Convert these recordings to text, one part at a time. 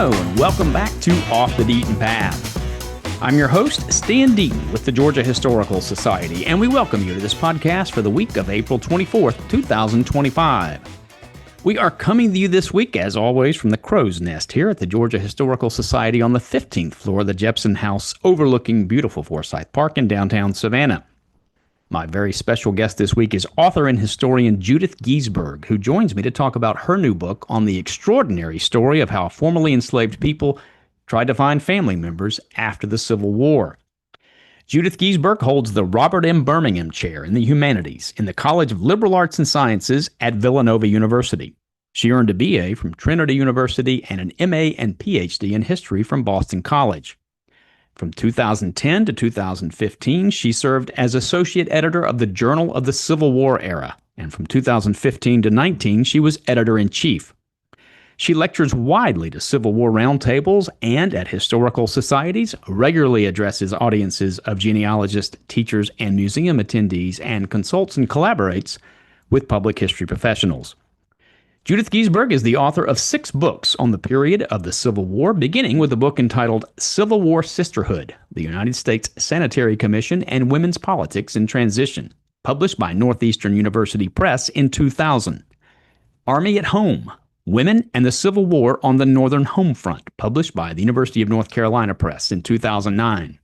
Hello, and welcome back to Off the Beaten Path. I'm your host, Stan Deaton with the Georgia Historical Society, and we welcome you to this podcast for the week of April 24th, 2025. We are coming to you this week, as always, from the Crow's Nest here at the Georgia Historical Society on the 15th floor of the Jepson House overlooking beautiful Forsyth Park in downtown Savannah. My very special guest this week is author and historian Judith Giesberg, who joins me to talk about her new book on the extraordinary story of how formerly enslaved people tried to find family members after the Civil War. Judith Giesberg holds the Robert M. Birmingham Chair in the Humanities in the College of Liberal Arts and Sciences at Villanova University. She earned a BA from Trinity University and an MA and PhD in history from Boston College. From 2010 to 2015, she served as associate editor of the Journal of the Civil War Era, and from 2015 to 19, she was editor-in-chief. She lectures widely to Civil War roundtables and at historical societies, regularly addresses audiences of genealogists, teachers, and museum attendees, and consults and collaborates with public history professionals. Judith Giesberg is the author of 6 books on the period of the Civil War, beginning with a book entitled Civil War Sisterhood, the United States Sanitary Commission and Women's Politics in Transition, published by Northeastern University Press in 2000. Army at Home, Women and the Civil War on the Northern Home Front, published by the University of North Carolina Press in 2009.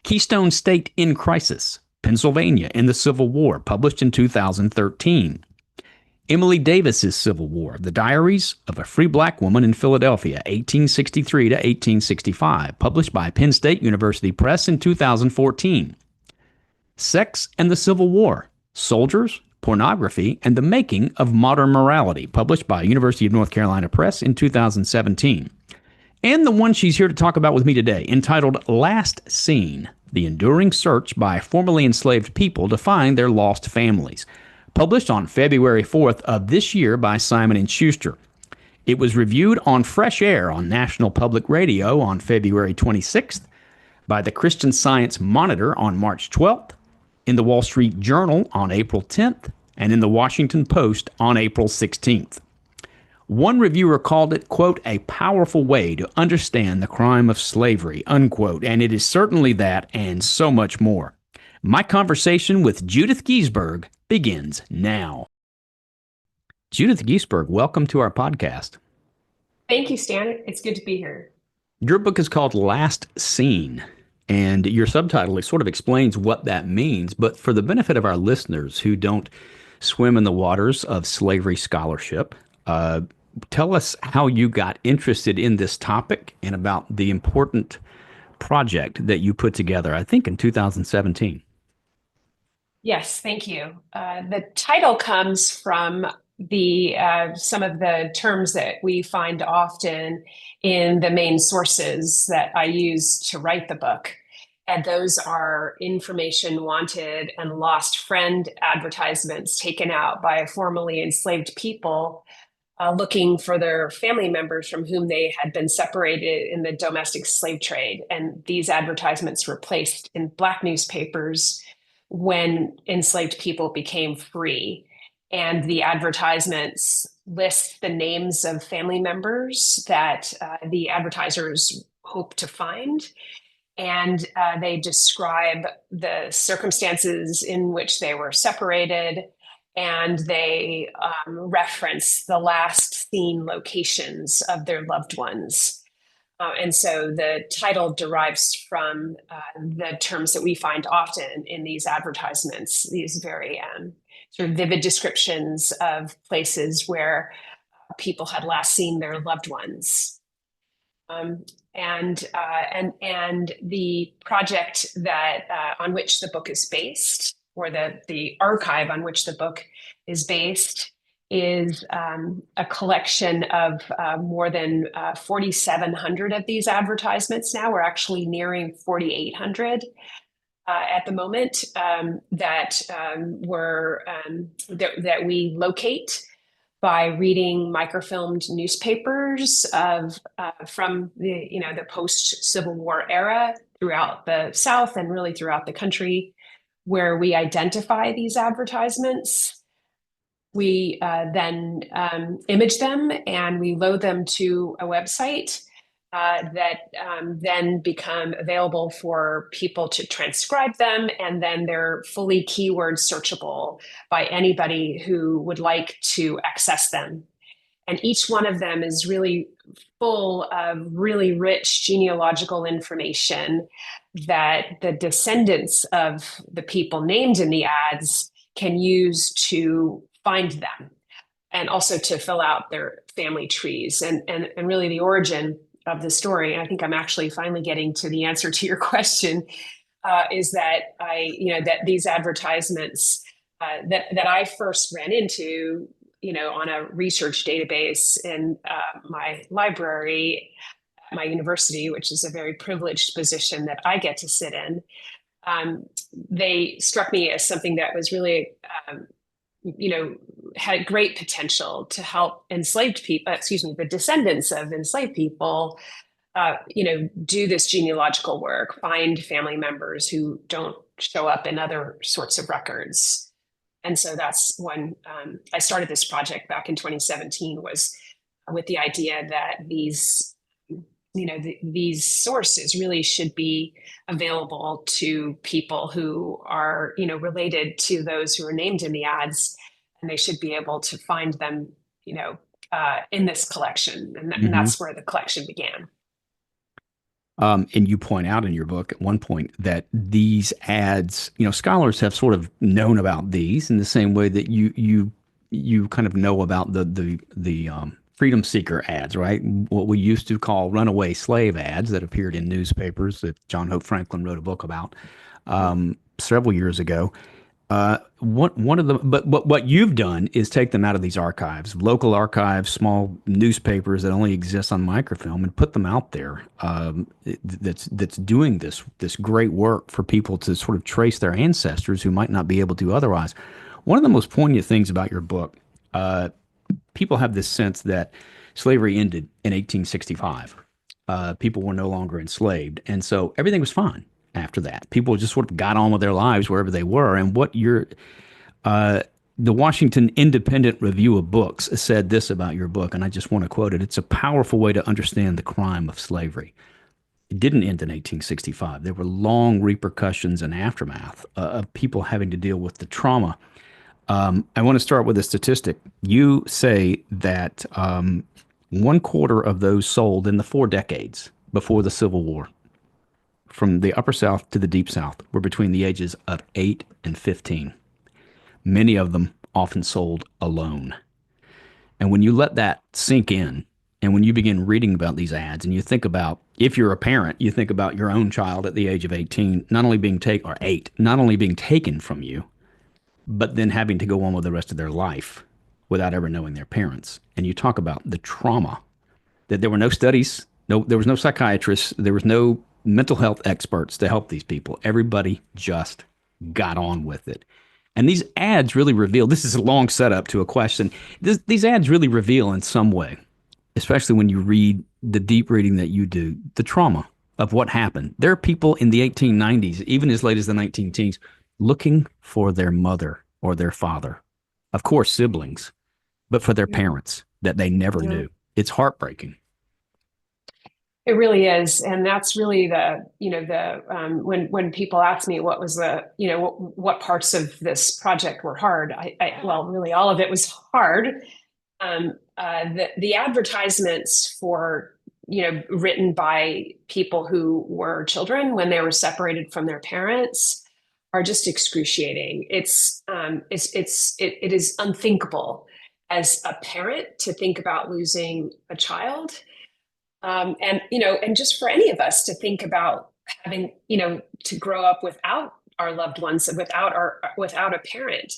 Keystone State in Crisis, Pennsylvania in the Civil War, published in 2013. Emily Davis's Civil War, The Diaries of a Free Black Woman in Philadelphia, 1863 to 1865, published by Penn State University Press in 2014. Sex and the Civil War, Soldiers, Pornography, and the Making of Modern Morality, published by University of North Carolina Press in 2017. And the one she's here to talk about with me today, entitled Last Seen, The Enduring Search by Formerly Enslaved People to Find Their Lost Families, published on February 4th of this year by Simon and Schuster. It was reviewed on Fresh Air on National Public Radio on February 26th, by the Christian Science Monitor on March 12th, in the Wall Street Journal on April 10th, and in the Washington Post on April 16th. One reviewer called it, quote, a powerful way to understand the crime of slavery, unquote, and it is certainly that and so much more. My conversation with Judith Giesberg begins now. Judith Giesberg, welcome to our podcast. Thank you, Stan. It's good to be here. Your book is called Last Seen, and your subtitle sort of explains what that means. But for the benefit of our listeners who don't swim in the waters of slavery scholarship, tell us how you got interested in this topic and about the important project that you put together, I think in 2017. Yes, thank you. The title comes from the some of the terms that we find often in the main sources that I use to write the book. And those are information wanted and lost friend advertisements taken out by formerly enslaved people looking for their family members from whom they had been separated in the domestic slave trade. And these advertisements were placed in Black newspapers when enslaved people became free. And the advertisements list the names of family members that the advertisers hope to find. And they describe the circumstances in which they were separated, and they reference the last seen locations of their loved ones. And so the title derives from the terms that we find often in these advertisements, these very sort of vivid descriptions of places where people had last seen their loved ones. And the project that on which the book is based, or the archive on which the book is based, is a collection of more than 4,700 of these advertisements now. We're actually nearing 4,800 at the moment that we locate by reading microfilmed newspapers from the post-Civil War era throughout the South and really throughout the country, where we identify these advertisements. We then image them and we load them to a website that then become available for people to transcribe them. And then they're fully keyword searchable by anybody who would like to access them. And each one of them is really full of really rich genealogical information that the descendants of the people named in the ads can use to find them and also to fill out their family trees and really the origin of the story. And I think I'm actually finally getting to the answer to your question, is that that these advertisements that I first ran into, on a research database in my library at my university, which is a very privileged position that I get to sit in. They struck me as something that was really, had great potential to help enslaved people, the descendants of enslaved people, do this genealogical work, find family members who don't show up in other sorts of records. And so that's when I started this project back in 2017, was with the idea that these sources really should be available to people who are, related to those who are named in the ads, and they should be able to find them, in this collection. And that's where the collection began. And you point out in your book at one point that these ads, scholars have sort of known about these in the same way that you kind of know about the freedom seeker ads, right? What we used to call runaway slave ads that appeared in newspapers that John Hope Franklin wrote a book about several years ago. What you've done is take them out of these archives, local archives, small newspapers that only exist on microfilm, and put them out there. That's doing this great work for people to sort of trace their ancestors who might not be able to otherwise. One of the most poignant things about your book, people have this sense that slavery ended in 1865. People were no longer enslaved, and so everything was fine after that. People just sort of got on with their lives wherever they were. And the Washington Independent Review of Books said this about your book, and I just want to quote it. It's a powerful way to understand the crime of slavery. It didn't end in 1865. There were long repercussions and aftermath of people having to deal with the trauma. I want to start with a statistic. You say that 1/4 of those sold in the 4 decades before the Civil War, from the Upper South to the Deep South, were between the ages of 8 and 15. Many of them often sold alone. And when you let that sink in, and when you begin reading about these ads, and you think about, if you're a parent, you think about your own child at the age of 18, not only being taken from you, but then having to go on with the rest of their life without ever knowing their parents. And you talk about the trauma, that there were no studies, there was no psychiatrists, there was no mental health experts to help these people. Everybody just got on with it. And these ads really reveal, this is a long setup to a question. These ads really reveal in some way, especially when you read the deep reading that you do, the trauma of what happened. There are people in the 1890s, even as late as the 19 teens, looking for their mother or their father. Of course, siblings, but for their parents that they never knew. It's heartbreaking. It really is. And that's really when people ask me what was what parts of this project were hard, well, really all of it was hard. The advertisements for, written by people who were children when they were separated from their parents are just excruciating. It is unthinkable as a parent to think about losing a child. And just for any of us to think about having, to grow up without our loved ones, without a parent,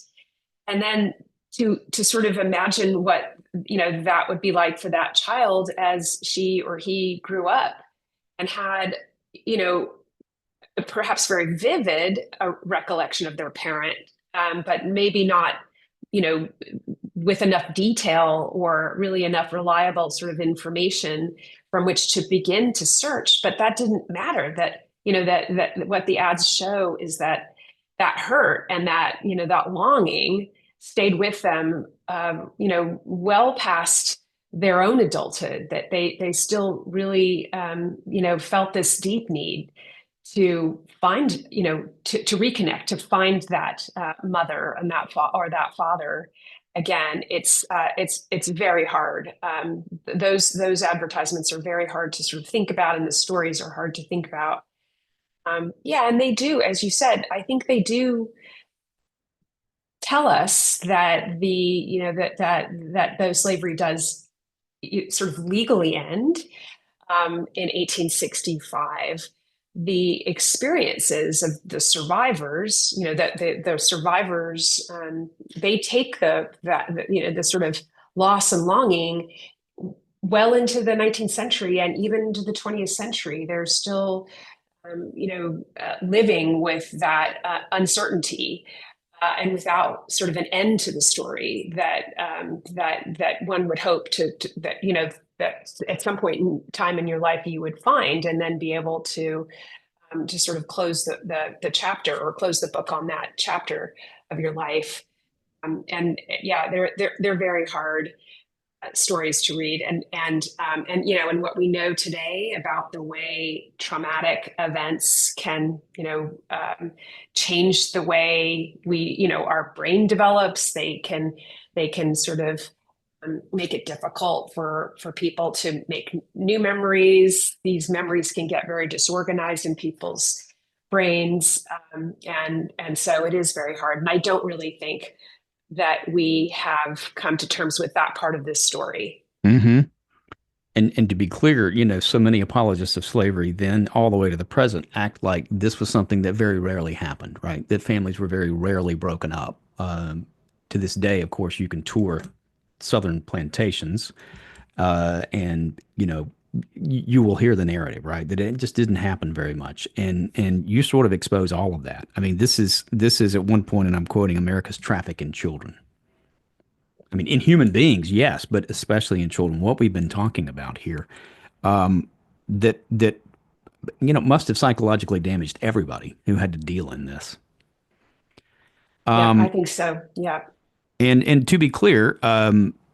and then to sort of imagine what, that would be like for that child as she or he grew up and had, perhaps very vivid a recollection of their parent, but maybe not, with enough detail or really enough reliable sort of information from which to begin to search. But that didn't matter. That, that what the ads show is that hurt and that, that longing stayed with them well past their own adulthood, that they still really, felt this deep need to find, to reconnect, to find that mother and or that father again. It's very hard. Those advertisements are very hard to sort of think about, and the stories are hard to think about. Yeah, and they do, as you said, I think they do tell us that though slavery does sort of legally end in 1865, the experiences of the survivors, that the survivors, they take the sort of loss and longing well into the 19th century and even into the 20th century. They're still, living with that uncertainty. And without sort of an end to the story that one would hope that at some point in time in your life you would find, and then be able to sort of close the chapter, or close the book on that chapter of your life. And yeah, they're very hard stories to read, and what we know today about the way traumatic events can change the way our brain develops. They can sort of make it difficult for people to make new memories. These memories can get very disorganized in people's brains, and so it is very hard. And I don't really think that we have come to terms with that part of this story. Mm-hmm. And to be clear, so many apologists of slavery then all the way to the present act like this was something that very rarely happened, right? That families were very rarely broken up. To this day, of course, you can tour southern plantations, and you will hear the narrative, right? That it just didn't happen very much, and you sort of expose all of that. I mean, this is at one point, and I'm quoting, America's traffic in children. I mean, in human beings, yes, but especially in children. What we've been talking about here, that must have psychologically damaged everybody who had to deal in this. Yeah, I think so. Yeah. And to be clear,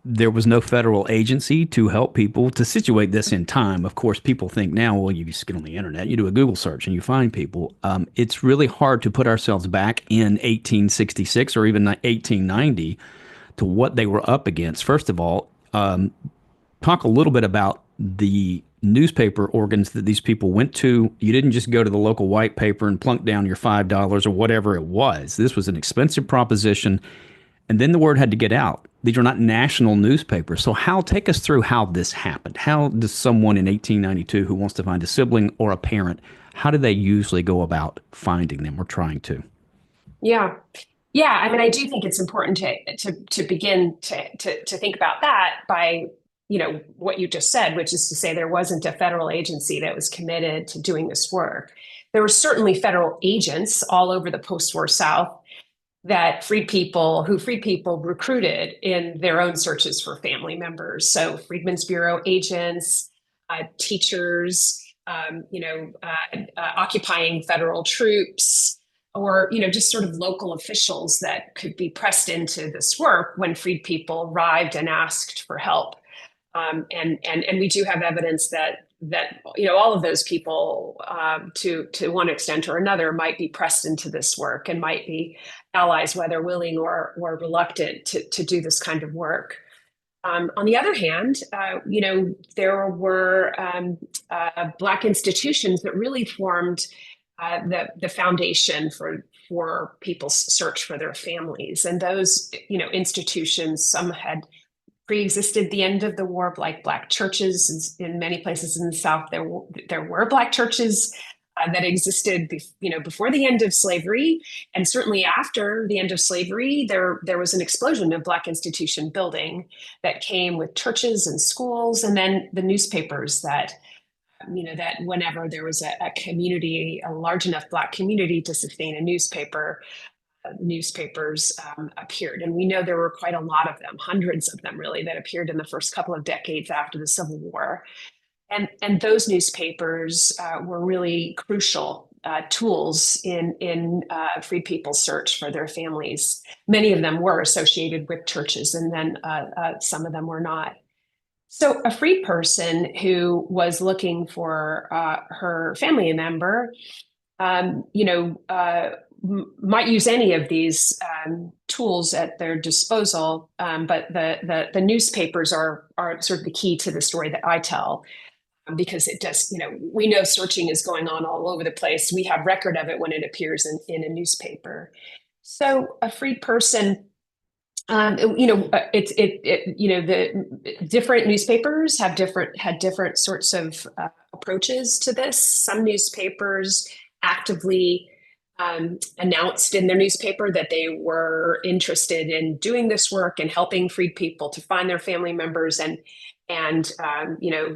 there was no federal agency to help people to situate this in time. Of course, people think now, well, you just get on the internet, you do a Google search, and you find people. It's really hard to put ourselves back in 1866 or even 1890 to what they were up against. First of all, talk a little bit about the newspaper organs that these people went to. You didn't just go to the local white paper and plunk down your $5 or whatever it was. This was an expensive proposition. And then the word had to get out. These are not national newspapers. So take us through how this happened. How does someone in 1892 who wants to find a sibling or a parent, how do they usually go about finding them or trying to? Yeah. Yeah. I mean, I do think it's important to begin to think about that by, what you just said, which is to say there wasn't a federal agency that was committed to doing this work. There were certainly federal agents all over the post-war South that freed people recruited in their own searches for family members. So Freedmen's Bureau agents, teachers, occupying federal troops, or just sort of local officials that could be pressed into this work when freed people arrived and asked for help. And we do have evidence that all of those people, to one extent or another, might be pressed into this work and might be allies, whether willing or reluctant to do this kind of work. On the other hand, there were Black institutions that really formed the foundation for people's search for their families, and those institutions, some had pre-existed the end of the war, like Black churches. In many places in the South, there were Black churches that existed, before the end of slavery, and certainly after the end of slavery, there was an explosion of Black institution building that came with churches and schools, and then the newspapers that whenever there was a community, a large enough Black community to sustain a newspaper, newspapers appeared. And we know there were quite a lot of them, hundreds of them really, that appeared in the first couple of decades after the Civil War. And those newspapers were really crucial tools in freed people's search for their families. Many of them were associated with churches, and then some of them were not. So a free person who was looking for her family member, might use any of these tools at their disposal, but the newspapers are sort of the key to the story that I tell, because it just, we know searching is going on all over the place. We have record of it when it appears in a newspaper. So a free person, the different newspapers had different sorts of approaches to this. Some newspapers actively announced in their newspaper that they were interested in doing this work and helping freed people to find their family members, and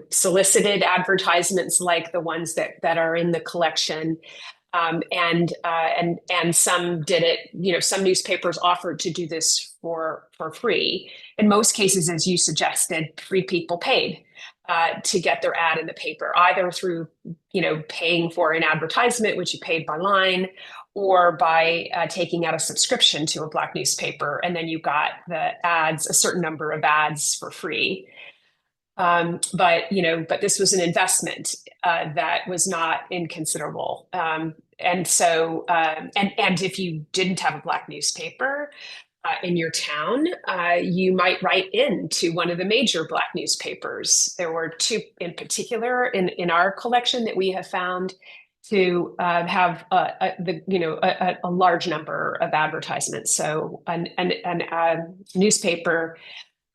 solicited advertisements like the ones that are in the collection. And some did it, some newspapers offered to do this for free. In most cases, as you suggested, free people paid to get their ad in the paper, either through, paying for an advertisement, which you paid by line, or by taking out a subscription to a Black newspaper. And then you got the ads, a certain number of ads for free. But this was an investment that was not inconsiderable. And so if you didn't have a Black newspaper in your town, you might write into one of the major Black newspapers. There were two in particular in our collection that we have found to have a large number of advertisements. So a newspaper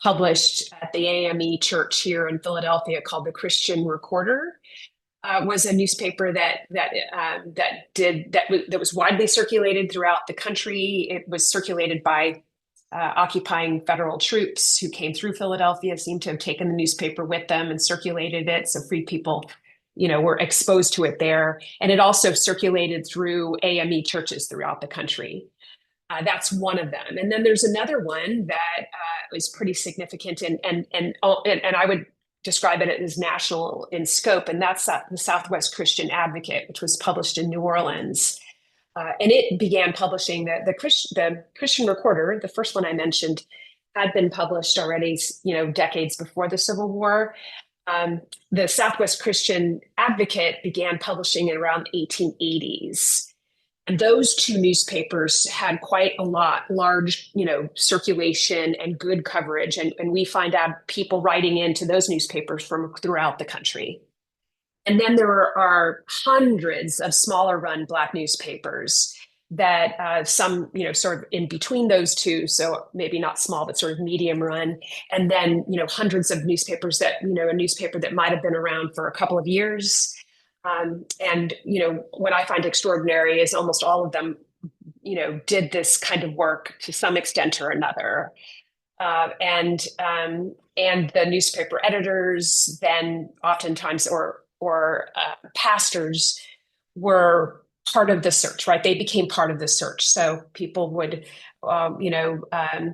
published at the AME Church here in Philadelphia called the Christian Recorder was a newspaper that was widely circulated throughout the country. It was circulated by occupying federal troops who came through Philadelphia, seemed to have taken the newspaper with them and circulated it. So free people, were exposed to it there. And it also circulated through AME churches throughout the country. That's one of them. And then there's another one that was pretty significant, and I would describe it as national in scope, and that's the Southwest Christian Advocate, which was published in New Orleans. And it began publishing the Christian Recorder. The first one I mentioned had been published already, decades before the Civil War. The Southwest Christian Advocate began publishing in around the 1880s. And those two newspapers had quite a large, circulation and good coverage. And we find out people writing into those newspapers from throughout the country. And then there are hundreds of smaller run Black newspapers that some, sort of in between those two. So maybe not small, but sort of medium run. And then, hundreds of newspapers that, a newspaper that might have been around for a couple of years. What I find extraordinary is almost all of them, did this kind of work to some extent or another. And the newspaper editors then oftentimes or pastors wwere part of the search, right? They became part of the search. So people would,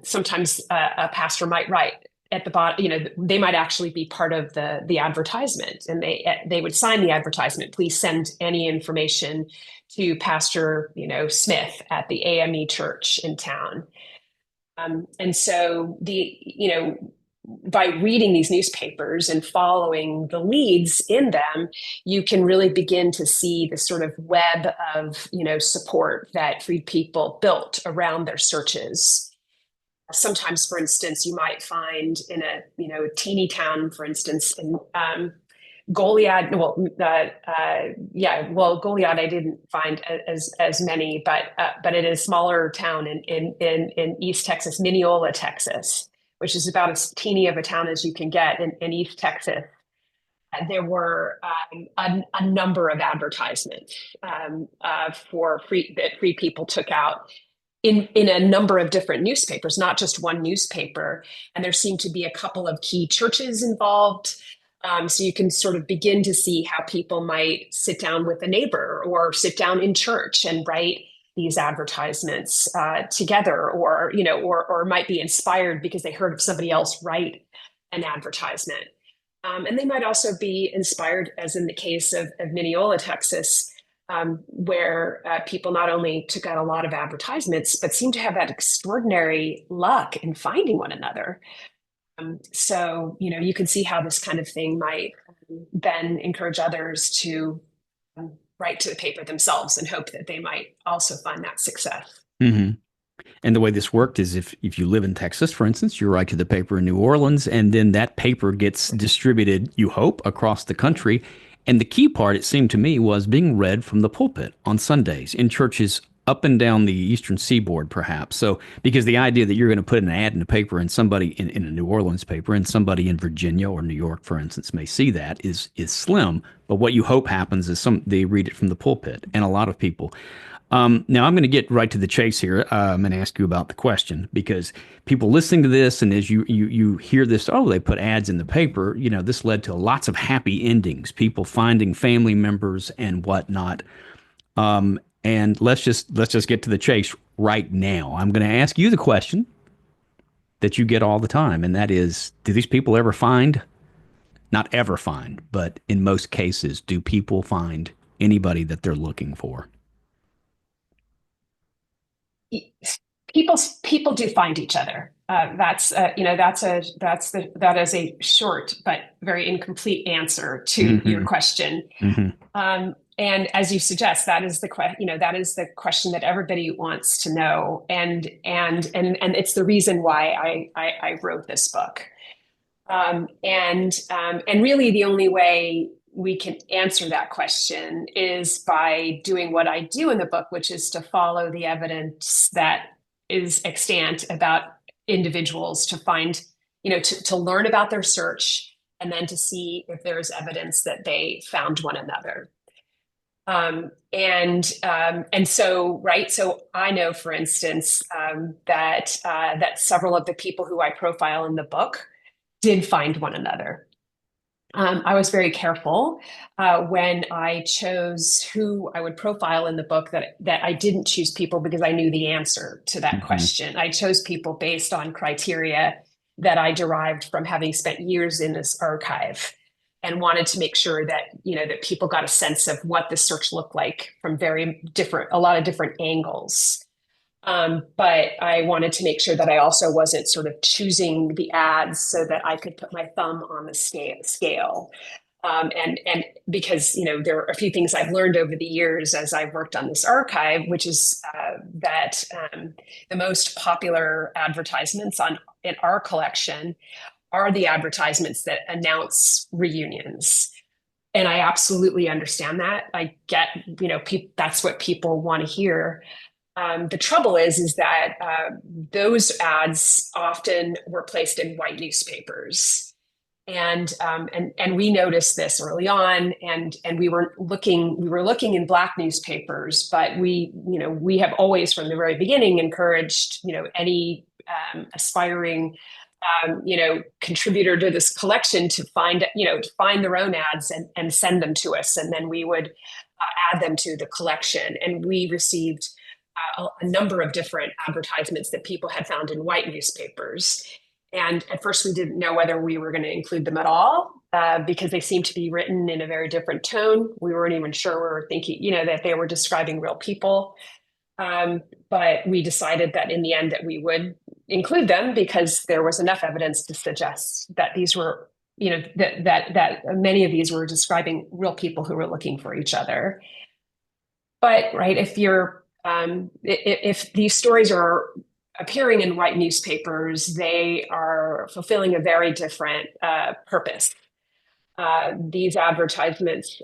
sometimes a pastor might write at the bottom, they might actually be part of the advertisement, and they would sign the advertisement. Please send any information to Pastor, Smith at the AME Church in town. And so by reading these newspapers and following the leads in them, you can really begin to see the sort of web of, support that freed people built around their searches. Sometimes, for instance, you might find in a teeny town, for instance, in Goliad. Goliad I didn't find as many, but in a smaller town in East Texas, Mineola, Texas, which is about as teeny of a town as you can get in East Texas. There were a number of advertisements for that free people took out in a number of different newspapers, not just one newspaper. And there seemed to be a couple of key churches involved. So you can sort of begin to see how people might sit down with a neighbor or sit down in church and write these advertisements together, or might be inspired because they heard of somebody else write an advertisement. And they might also be inspired, as in the case of Mineola, Texas, where people not only took out a lot of advertisements, but seemed to have that extraordinary luck in finding one another. So, you can see how this kind of thing might then encourage others to write to the paper themselves and hope that they might also find that success. Mm-hmm. And the way this worked is if you live in Texas, for instance, you write to the paper in New Orleans, and then that paper gets distributed, you hope, across the country. And the key part, it seemed to me, was being read from the pulpit on Sundays in churches up and down the eastern seaboard, perhaps. So, because the idea that you're going to put an ad in the paper and somebody in a New Orleans paper and somebody in Virginia or New York, for instance, may see that is slim. But what you hope happens is they read it from the pulpit, and a lot of people. Now, I'm going to get right to the chase here. I'm going to ask you about the question because people listening to this, and as you hear this, oh, they put ads in the paper. This led to lots of happy endings, people finding family members and whatnot. And let's just get to the chase right now. I'm going to ask you the question that you get all the time, and that is, do these people ever find? Not ever find, but in most cases, do people find anybody that they're looking for? People do find each other. That is a short but very incomplete answer to your Mm-hmm. question. Mm-hmm. And as you suggest, that is the question that everybody wants to know, and it's the reason why I wrote this book. And really, the only way we can answer that question is by doing what I do in the book, which is to follow the evidence that is extant about individuals, to find, to learn about their search, and then to see if there's evidence that they found one another. And so, right. So I know, for instance, that several of the people who I profile in the book did find one another. I was very careful when I chose who I would profile in the book that I didn't choose people because I knew the answer to that Mm-hmm. question. I chose people based on criteria that I derived from having spent years in this archive, and wanted to make sure that that people got a sense of what the search looked like from a lot of different angles. But I wanted to make sure that I also wasn't sort of choosing the ads so that I could put my thumb on the scale. And because there are a few things I've learned over the years as I've worked on this archive, which is that the most popular advertisements in our collection are the advertisements that announce reunions. And I absolutely understand that. I get, that's what people want to hear. The trouble is that those ads often were placed in white newspapers, and we noticed this early on, and we were looking in Black newspapers, but we have always from the very beginning encouraged any aspiring contributor to this collection to find their own ads and send them to us, and then we would add them to the collection. And we received a number of different advertisements that people had found in white newspapers. And at first we didn't know whether we were going to include them at all because they seemed to be written in a very different tone. We weren't even sure. We were thinking, that they were describing real people. But we decided that in the end that we would include them because there was enough evidence to suggest that these were, that many of these were describing real people who were looking for each other. But right, if these stories are appearing in white newspapers, they are fulfilling a very different purpose. These advertisements,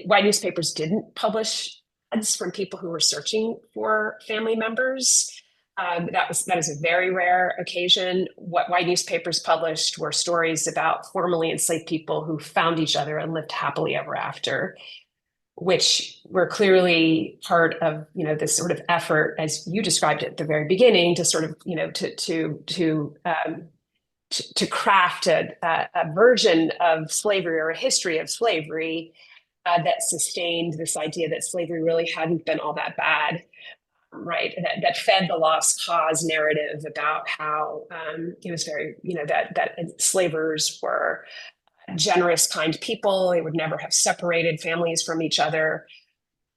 white newspapers didn't publish ads from people who were searching for family members. That is a very rare occasion. What white newspapers published were stories about formerly enslaved people who found each other and lived happily ever after, which were clearly part of this sort of effort, as you described it at the very beginning, to sort of to craft a version of slavery or a history of slavery that sustained this idea that slavery really hadn't been all that bad, right? That fed the lost cause narrative about how it was very that enslavers were generous, kind people. They would never have separated families from each other.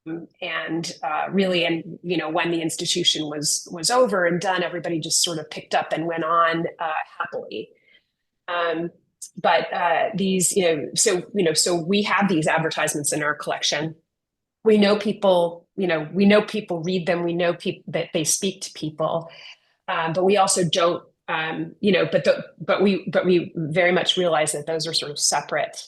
And really, and when the institution was over and done, everybody just sort of picked up and went on happily. Um, but these, so we have these advertisements in our collection. We know people, we know people read them. We know people that they speak to people, but we also don't, but we very much realize that those are sort of separate,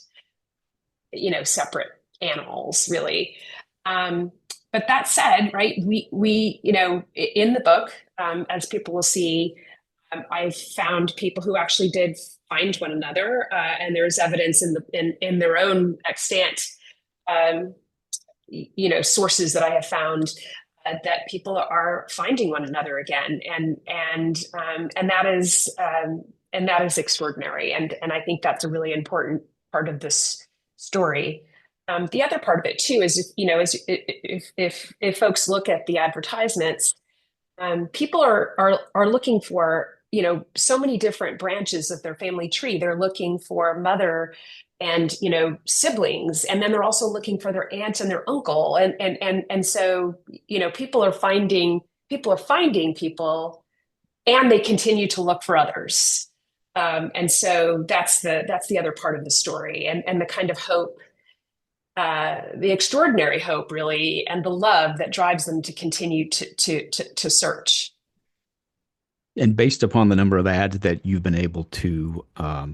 separate animals, really. Um, but that said, right, we in the book, as people will see, I've found people who actually did find one another, and there's evidence in their own extant, um, sources that I have found that people are finding one another again, and that is extraordinary, and I think that's a really important part of this story. The other part of it too is, if folks look at the advertisements, people are looking for, so many different branches of their family tree. They're looking for mother and, siblings, and then they're also looking for their aunt and their uncle, and so, people are finding people, and they continue to look for others. And so that's the other part of the story, and the kind of hope, the extraordinary hope, really, and the love that drives them to continue to search. And based upon the number of ads that you've been able to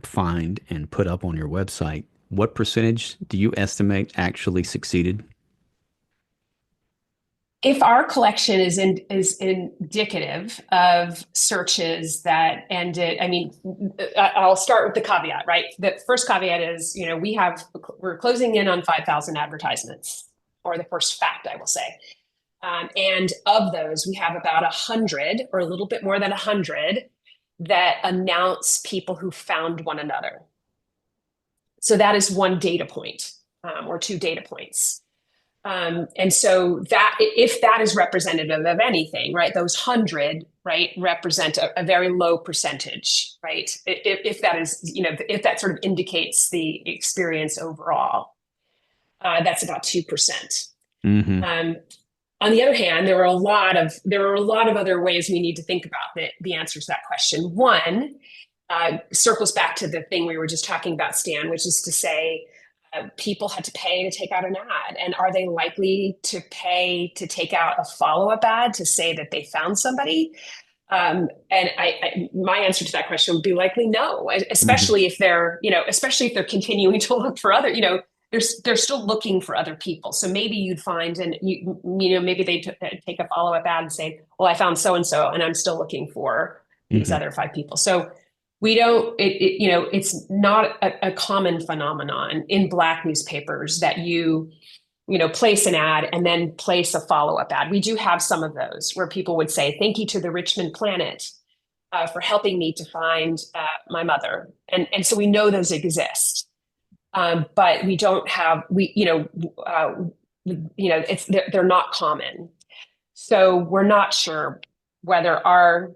find and put up on your website, what percentage do you estimate actually succeeded? If our collection is indicative of searches that ended, I mean, I'll start with the caveat, right? The first caveat is, we're closing in on 5,000 advertisements, or the first fact, I will say. And of those, we have about 100, or a little bit more than 100, that announce people who found one another. So that is one data point, or two data points. And so that, if that is representative of anything, right, those 100, right, represent a very low percentage, right? If that is, if that sort of indicates the experience overall, that's about 2%. Mm-hmm. On the other hand, there are a lot of other ways we need to think about the answer to that question. One, circles back to the thing we were just talking about, Stan, which is to say, people had to pay to take out an ad, and are they likely to pay to take out a follow-up ad to say that they found somebody? And my answer to that question would be likely no, especially if they're, especially if they're continuing to look for other, they're still looking for other people. So maybe you'd find, and maybe they take a follow-up ad and say, well, I found so-and-so, and I'm still looking for these other 5 people. So we don't, it's not a common phenomenon in Black newspapers that you place an ad and then place a follow-up ad. We do have some of those where people would say, thank you to the Richmond Planet for helping me to find my mother. And so we know those exist. But we don't have, they're not common. So we're not sure whether our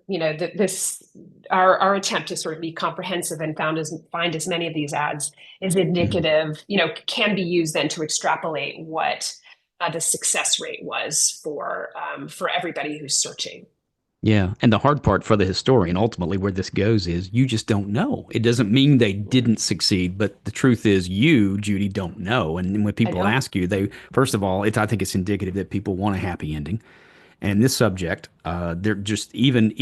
attempt to sort of be comprehensive and find as many of these ads is indicative, can be used then to extrapolate what the success rate was for everybody who's searching. Yeah. And the hard part for the historian, ultimately, where this goes is you just don't know. It doesn't mean they didn't succeed, but the truth is you, Judy, don't know. And when people ask you, first of all, I think it's indicative that people want a happy ending. And this subject, they're just even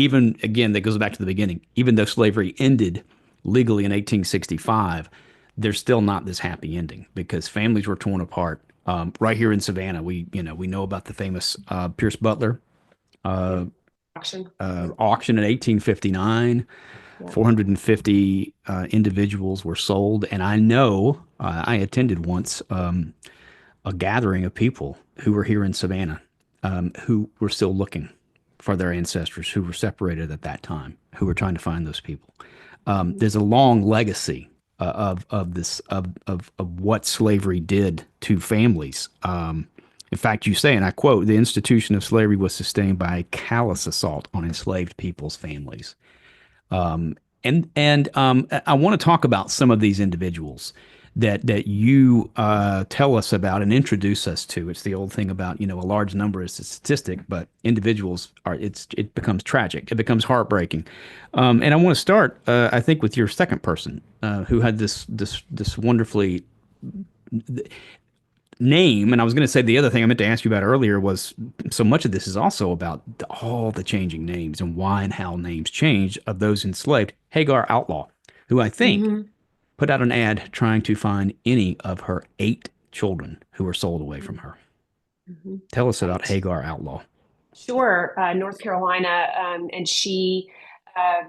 again, that goes back to the beginning, even though slavery ended legally in 1865, there's still not this happy ending because families were torn apart. Right here in Savannah, we know about the famous Pierce Butler auction in 1859. Yeah. 450 individuals were sold. And I know I attended once a gathering of people who were here in Savannah who were still looking for their ancestors who were separated at that time, who were trying to find those people. There's a long legacy of what slavery did to families. In fact, you say, and I quote, the institution of slavery was sustained by a callous assault on enslaved people's families. And I want to talk about some of these individuals. that you tell us about and introduce us to. It's the old thing about, a large number is a statistic, but individuals it becomes tragic. It becomes heartbreaking. And I want to start, I think, with your second person who had this wonderfully name. And I was going to say the other thing I meant to ask you about earlier was so much of this is also about all the changing names and why and how names change of those enslaved. Hagar Outlaw, who I think Hmm. put out an ad trying to find any of her 8 children who were sold away from her. Hmm. Tell us about Right. Hagar Outlaw. Sure. North Carolina, and she, uh,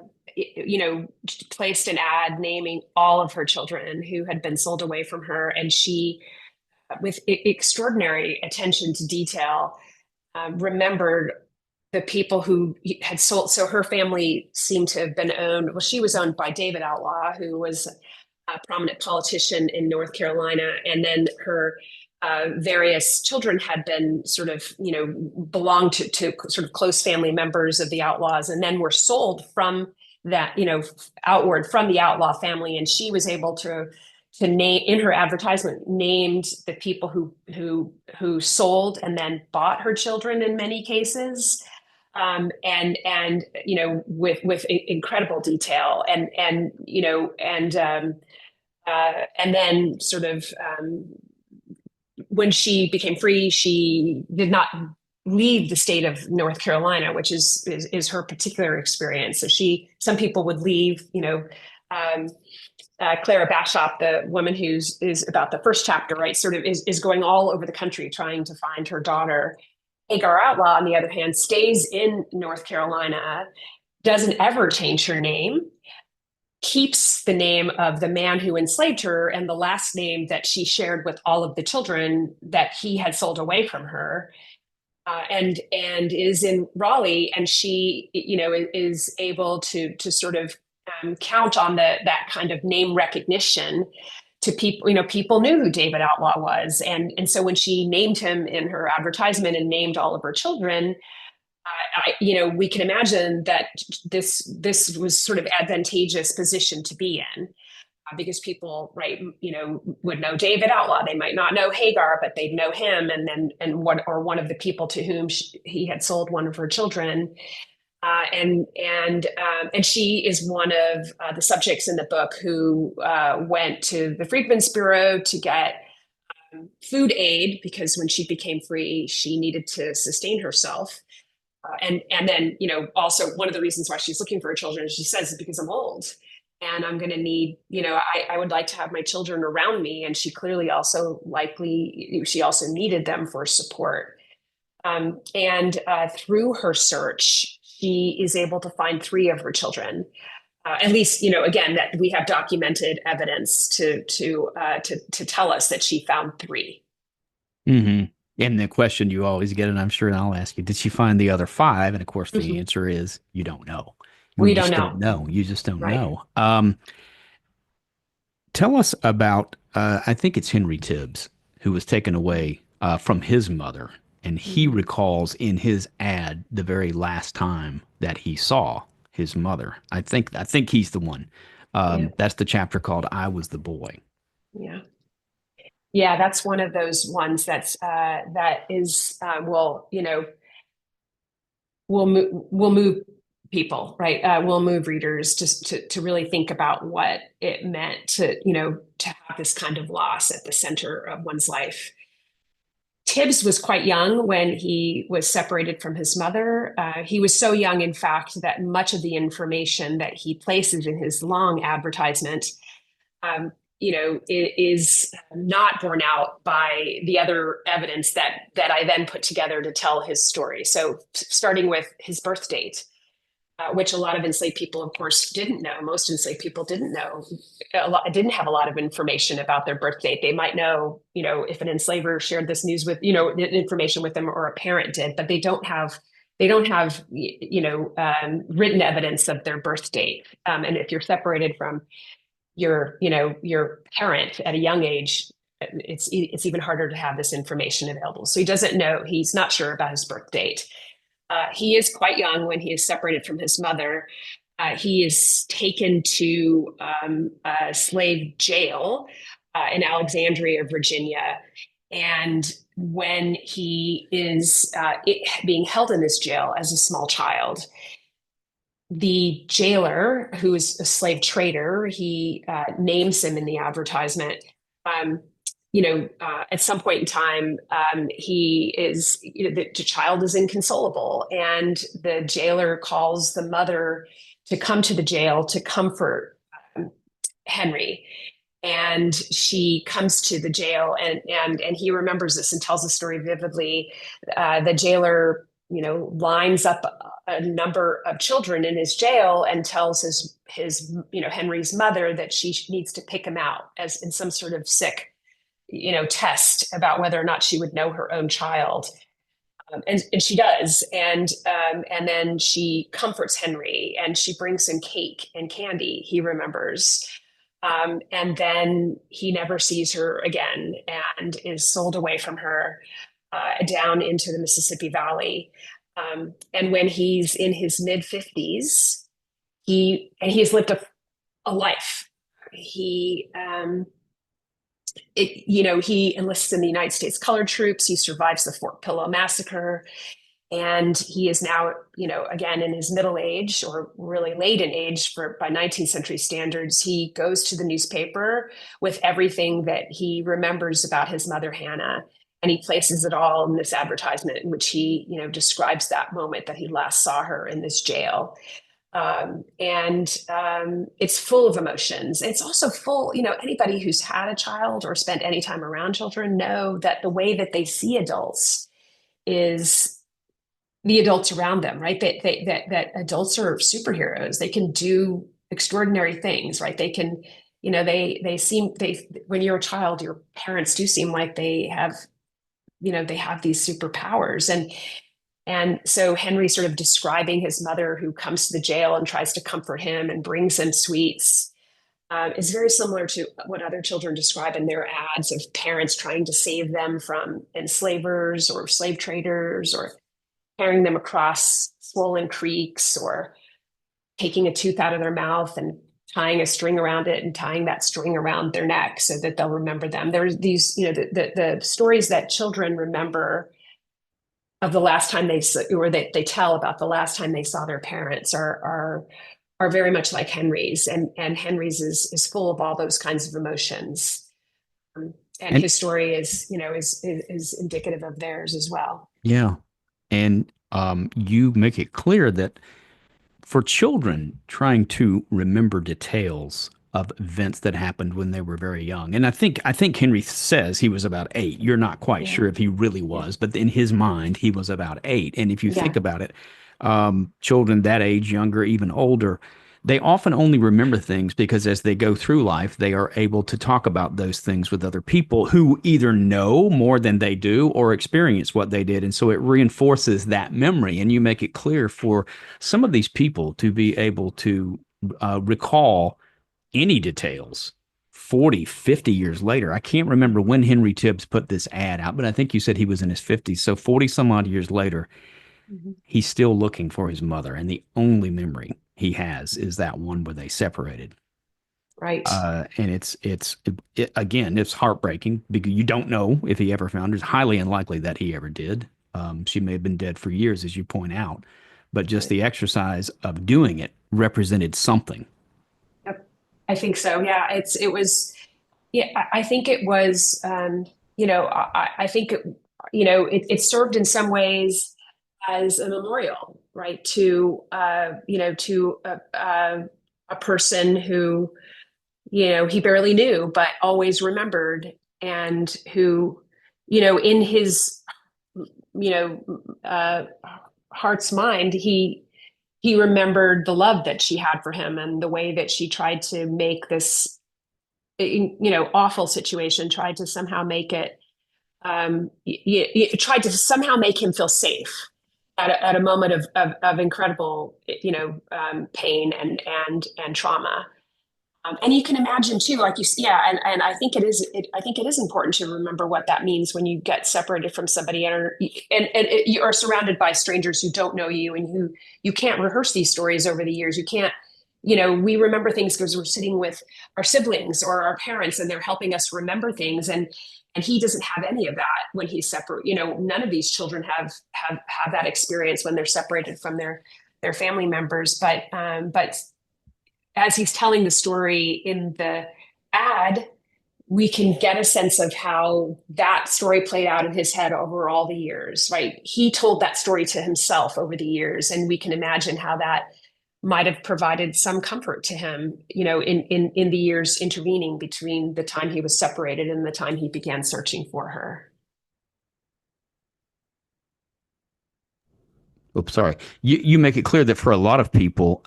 placed an ad naming all of her children who had been sold away from her, and she, with extraordinary attention to detail, remembered the people who had sold. So her family seemed to have been owned. Well, she was owned by David Outlaw, who was a prominent politician in North Carolina, and then her various children had been sort of, belonged to sort of close family members of the outlaws, and then were sold from that, outward from the outlaw family. And she was able to name in her advertisement, named the people who sold and then bought her children in many cases, and with incredible detail, and then sort of, when she became free, she did not leave the state of North Carolina, which is her particular experience. So some people would leave, um, Clara Bashop, the woman who's is about the first chapter, right, sort of is going all over the country trying to find her daughter. Hagar Outlaw, on the other hand, stays in North Carolina, doesn't ever change her name, keeps the name of the man who enslaved her and the last name that she shared with all of the children that he had sold away from her, and is in Raleigh, and she, is able to sort of, count on that kind of name recognition to people. People knew who David Outlaw was, and so when she named him in her advertisement and named all of her children, we can imagine that this was sort of advantageous position to be in, because people, right, would know David Outlaw. They might not know Hagar, but they'd know him, one of the people to whom he had sold one of her children. And she is one of the subjects in the book who went to the Freedmen's Bureau to get food aid, because when she became free, she needed to sustain herself. And then, also one of the reasons why she's looking for her children, she says, is because I'm old and I'm going to need, I would like to have my children around me. And she clearly she also needed them for support. And through her search, she is able to find 3 of her children. At least, again, that we have documented evidence to tell us that she found 3. Mm-hmm. And the question you always get, and I'm sure I'll ask you, did she find the other 5? And of course, the Mhm. answer is you don't know. We We don't just don't know. know. You just don't Right. know. Tell us about, I think it's Henry Tibbs, who was taken away from his mother. And he Mhm. recalls in his ad the very last time that he saw his mother. I think he's the one. Yeah. That's the chapter called "I Was the Boy." Yeah. Yeah, that's one of those ones that is, will, will move people, right? Will move readers just to really think about what it meant to have this kind of loss at the center of one's life. Tibbs was quite young when he was separated from his mother. He was so young, in fact, that much of the information that he places in his long advertisement, um, is not borne out by the other evidence that I then put together to tell his story. So, starting with his birth date, which a lot of enslaved people, of course, didn't know. Most enslaved people didn't know. Didn't have a lot of information about their birth date. They might know, if an enslaver shared this news with, information with them, or a parent did, but they don't have written evidence of their birth date. And if you're separated from your parent at a young age, it's even harder to have this information available. So he doesn't know. He's not sure about his birth date. He is quite young when he is separated from his mother. He is taken to a slave jail, in Alexandria, Virginia. And when he is being held in this jail as a small child, the jailer, who is a slave trader, he names him in the advertisement. Um, at some point in time, he is, the child is inconsolable, and the jailer calls the mother to come to the jail to comfort Henry. And she comes to the jail, and he remembers this and tells the story vividly. The jailer, lines up a number of children in his jail and tells his Henry's mother that she needs to pick him out as in some sort of sick, test about whether or not she would know her own child. And she does, and then she comforts Henry, and she brings him cake and candy. He remembers, and then he never sees her again, and is sold away from her down into the Mississippi Valley. And when he's in his mid-50s, he's lived a life. He enlists in the United States Colored Troops. He survives the Fort Pillow Massacre. And he is now, again, in his middle age, or really late in age by 19th century standards. He goes to the newspaper with everything that he remembers about his mother, Hannah. And he places it all in this advertisement in which he, describes that moment that he last saw her in this jail. It's full of emotions. It's also full, anybody who's had a child or spent any time around children know that the way that they see adults is the adults around them, right? That adults are superheroes. They can do extraordinary things, right? They can, when you're a child, your parents do seem like they have these superpowers. And so Henry sort of describing his mother, who comes to the jail and tries to comfort him and brings him sweets, is very similar to what other children describe in their ads of parents trying to save them from enslavers or slave traders, or carrying them across swollen creeks, or taking a tooth out of their mouth and tying a string around it and tying that string around their neck so that they'll remember them. There's these, the stories that children remember of the last time they tell about the last time they saw their parents are very much like Henry's, and Henry's is full of all those kinds of emotions. And his story is indicative of theirs as well. Yeah. And you make it clear that for children trying to remember details of events that happened when they were very young. And I think Henry says he was about 8. You're not quite Yeah. sure if he really was, but in his mind he was about 8. And if you think about it, children that age, younger, even older, they often only remember things because as they go through life, they are able to talk about those things with other people who either know more than they do or experience what they did. And so it reinforces that memory. And you make it clear for some of these people to be able to recall any details 40, 50 years later. I can't remember when Henry Tibbs put this ad out, but I think you said he was in his 50s. So 40 some odd years later, he's still looking for his mother. And the only memory he has is that one where they separated. Right. And again, it's heartbreaking because you don't know if he ever found her. It's highly unlikely that he ever did. She may have been dead for years, as you point out, but just the exercise of doing it represented something. Yep. I think so. Yeah. I think it was, I think it served in some ways as a memorial, right, to a person who he barely knew but always remembered, and who in his heart's mind, he remembered the love that she had for him, and the way that she tried to make this awful situation, tried to somehow make it tried to somehow make him feel safe at a moment of incredible, pain and trauma. And you can imagine too, like and I think I think it is important to remember what that means when you get separated from somebody, and you are surrounded by strangers who don't know you, and who you can't rehearse these stories over the years. You can't, we remember things because we're sitting with our siblings or our parents and they're helping us remember things. And he doesn't have any of that when he's separate. None of these children have that experience when they're separated from their family members. But as he's telling the story in the ad, we can get a sense of how that story played out in his head over all the years, right? He told that story to himself over the years, and we can imagine how that might have provided some comfort to him, in the years intervening between the time he was separated and the time he began searching for her. Oops, sorry. You make it clear that for a lot of people,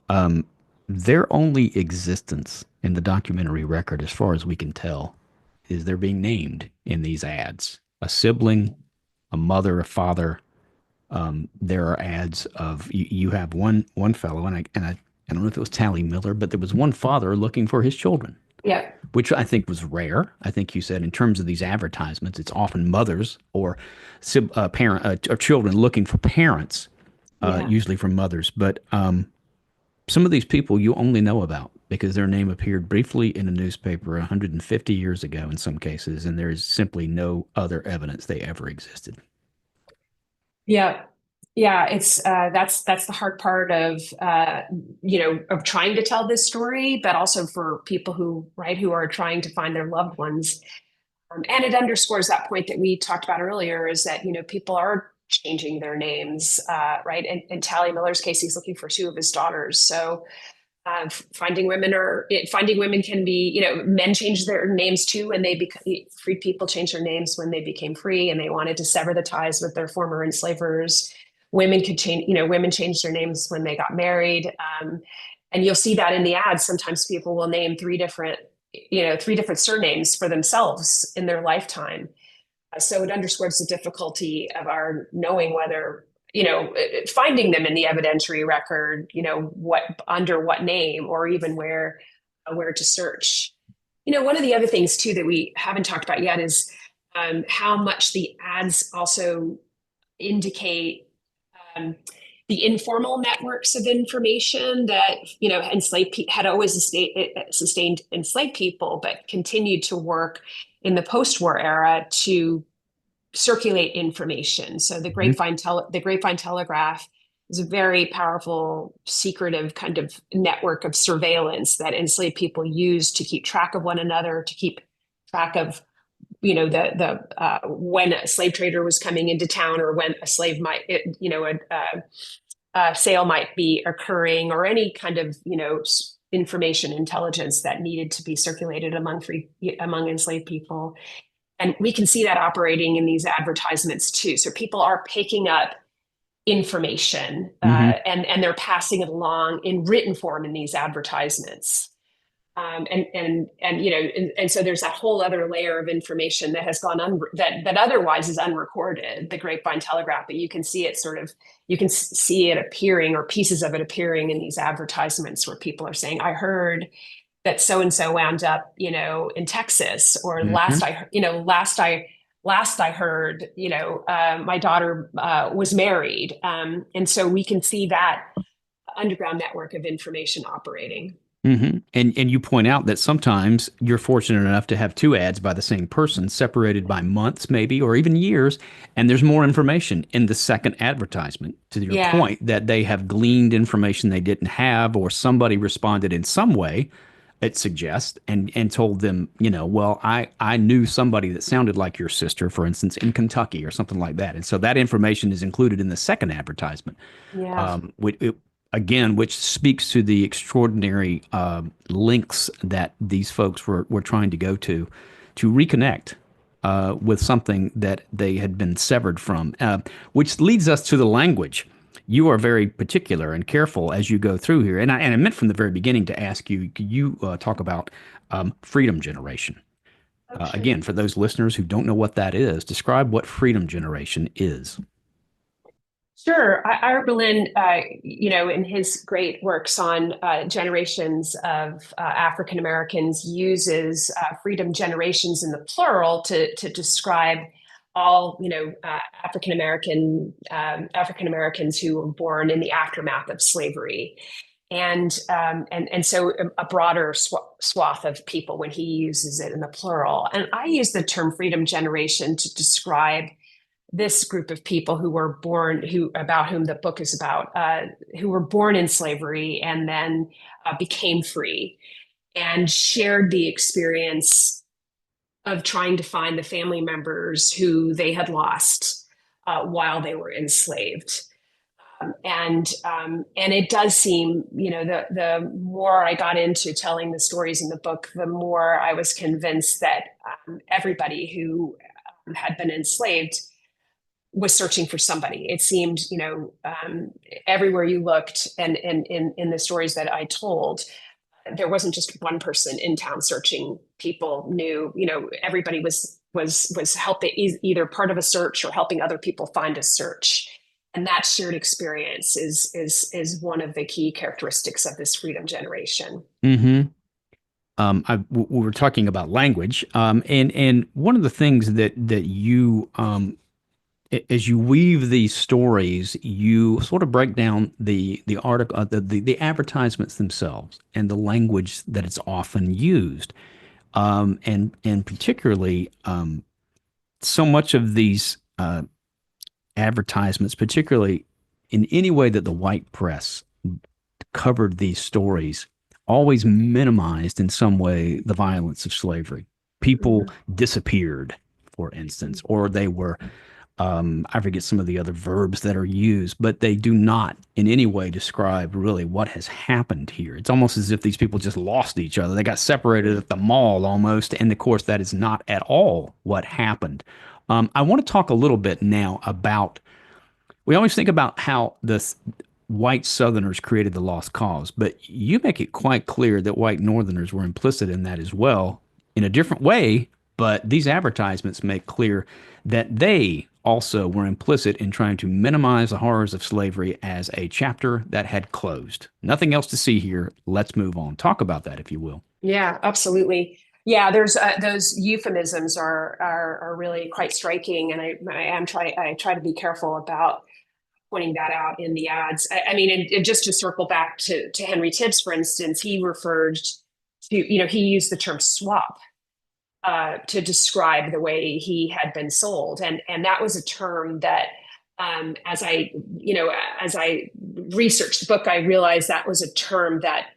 their only existence in the documentary record, as far as we can tell, is they're being named in these ads. A sibling, a mother, a father. There are ads of you have one fellow, and I don't know if it was Tally Miller, but there was one father looking for his children, Yeah. which I think was rare. I think you said in terms of these advertisements, it's often mothers or parent or children looking for parents, Yeah. usually from mothers. But some of these people you only know about because their name appeared briefly in a newspaper 150 years ago in some cases, and there is simply no other evidence they ever existed. Yeah. Yeah, it's that's the hard part of of trying to tell this story, but also for people who are trying to find their loved ones. And it underscores that point that we talked about earlier, is that people are changing their names, right? And in Tally Miller's case, he's looking for two of his daughters. So finding women can be, men change their names too when they become free. People change their names when they became free and they wanted to sever the ties with their former enslavers. Women change their names when they got married. And you'll see that in the ads. Sometimes people will name three different surnames for themselves in their lifetime. So it underscores the difficulty of our knowing whether, finding them in the evidentiary record, what under what name, or even where to search. One of the other things too that we haven't talked about yet is how much the ads also indicate the informal networks of information that had always sustained enslaved people, but continued to work in the post-war era to circulate information. So the Mhm. Grapevine Telegraph is a very powerful, secretive kind of network of surveillance that enslaved people used to keep track of one another, to keep track of the when a slave trader was coming into town, or when a slave might a sale might be occurring, or any kind of information intelligence that needed to be circulated among enslaved people. And we can see that operating in these advertisements too. So people are picking up information Mhm. and they're passing it along in written form in these advertisements. And so there's that whole other layer of information that has gone that otherwise is unrecorded, the Grapevine Telegraph, but you can see it appearing, or pieces of it appearing in these advertisements where people are saying, I heard that so and so wound up, in Texas, or Mhm. last I heard, my daughter was married, and so we can see that underground network of information operating. And you point out that sometimes you're fortunate enough to have two ads by the same person, separated by months, maybe, or even years, and there's more information in the second advertisement. To your Yeah, point, that they have gleaned information they didn't have, or somebody responded in some way, it suggests, and told them, well, I knew somebody that sounded like your sister, for instance, in Kentucky or something like that, and so that information is included in the second advertisement. yeah, Again, which speaks to the extraordinary links that these folks were trying to go to reconnect with something that they had been severed from, which leads us to the language. You are very particular and careful as you go through here. And I meant from the very beginning to ask you, could you talk about freedom generation? oh, sure. Again, for those listeners who don't know what that is, describe what freedom generation is. Sure. Ira Berlin, in his great works on generations of African Americans, uses freedom generations in the plural to describe all, African Americans who were born in the aftermath of slavery. And so a broader swath of people when he uses it in the plural. And I use the term freedom generation to describe this group of people who were born, about whom the book is about, who were born in slavery and then became free and shared the experience of trying to find the family members who they had lost while they were enslaved. And it does seem, the more I got into telling the stories in the book, the more I was convinced that everybody who had been enslaved was searching for somebody. It seemed, everywhere you looked, and in the stories that I told, there wasn't just one person in town searching. People knew, everybody was helping, either part of a search or helping other people find a search. And that shared experience is one of the key characteristics of this freedom generation. Mm-hmm. We were talking about language, and one of the things that you as you weave these stories, you sort of break down the article, the advertisements themselves, and the language that it's often used, and particularly so much of these advertisements, particularly in any way that the white press covered these stories, always minimized in some way the violence of slavery. People disappeared, for instance, or they were, I forget some of the other verbs that are used, but they do not in any way describe really what has happened here. It's almost as if these people just lost each other. They got separated at the mall almost. And of course, that is not at all what happened. I want to talk a little bit now about, we always think about how the white Southerners created the lost cause, but you make it quite clear that white Northerners were implicit in that as well in a different way. But these advertisements make clear that they also were implicit in trying to minimize the horrors of slavery as a chapter that had closed. Nothing else to see here. Let's move on. Talk about that, if you will. Yeah, absolutely. Yeah, there's those euphemisms are really quite striking, and I try to be careful about pointing that out in the ads. I mean, and just to circle back to Henry Tibbs, for instance, he referred to, he used the term swap to describe the way he had been sold, and that was a term that, as I researched the book, I realized that was a term that